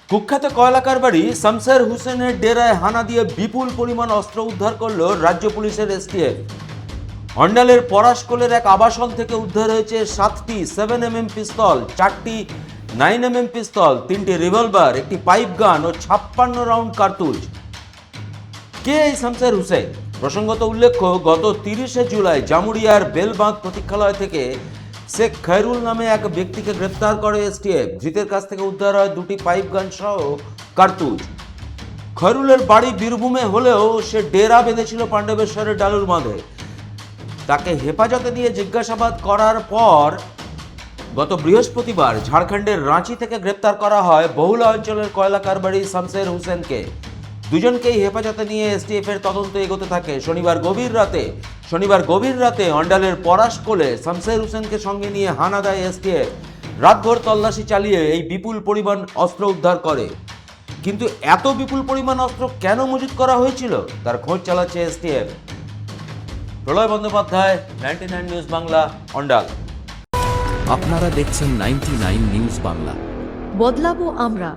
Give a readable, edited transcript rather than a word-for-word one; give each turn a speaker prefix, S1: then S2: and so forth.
S1: কুখ্যাত কয়লা কারবারি শামসের হোসেনের ডেরায় হানা দিয়ে বিপুল পরিমাণ অস্ত্র উদ্ধার করল রাজ্য পুলিশের এসটিএফ। অন্ডালের পরাশকোলের এক আবাসন থেকে উদ্ধার হয়েছে 7টি 7mm পিস্তল, 4টি 9mm পিস্তল, 3টি রিভলভার, একটি পাইপ গান ও 56 রাউন্ড কার্তুজ। কে এই শামসের হোসেন? প্রসঙ্গত উল্লেখ্য, গত 30শে জুলাই জামুরিয়ার বেলবাঁধ প্রতীক্ষালয় থেকে শেখ খৈরুল নামে এক ব্যক্তিকে গ্রেপ্তার করে এসটিএফ। ধৃতের কাছ থেকে উদ্ধার হয় 2টি পাইপ গান সহ কার্তুজ। খৈরুলের বাড়ি বীরভূমে হলেও সে ডেরা বেঁধেছিল পাণ্ডবেশ্বরের ডালুর বাঁধে। তাকে হেফাজতে নিয়ে জিজ্ঞাসাবাদ করার পর গত বৃহস্পতিবার ঝাড়খণ্ডের রাঁচি থেকে গ্রেপ্তার করা হয় বহুলা অঞ্চলের কয়লা কারবারি শামসের হোসেনকে। দুজনকেই হেফাজতে নিয়ে এসটিএফ এর তদন্ত এগোতে থাকে। শনিবার গভীর রাতে অন্ডালের পরাশকোলে শামসের হোসেনকে সঙ্গে নিয়ে হানা দেয় এসটিএফ। রাতভর তল্লাশি চালিয়ে এই বিপুল পরিমাণ অস্ত্র উদ্ধার করে। কিন্তু এত বিপুল পরিমাণ অস্ত্র কেন মজুত করা হয়েছিল তার খোঁজ চালাচ্ছে এসটিএফ। প্রলয় বন্দ্যোপাধ্যায়, 99 নিউজ বাংলা, অন্ডাল।
S2: আপনারা দেখছেন 99 নিউজ বাংলা।
S3: বদলাবো আমরা।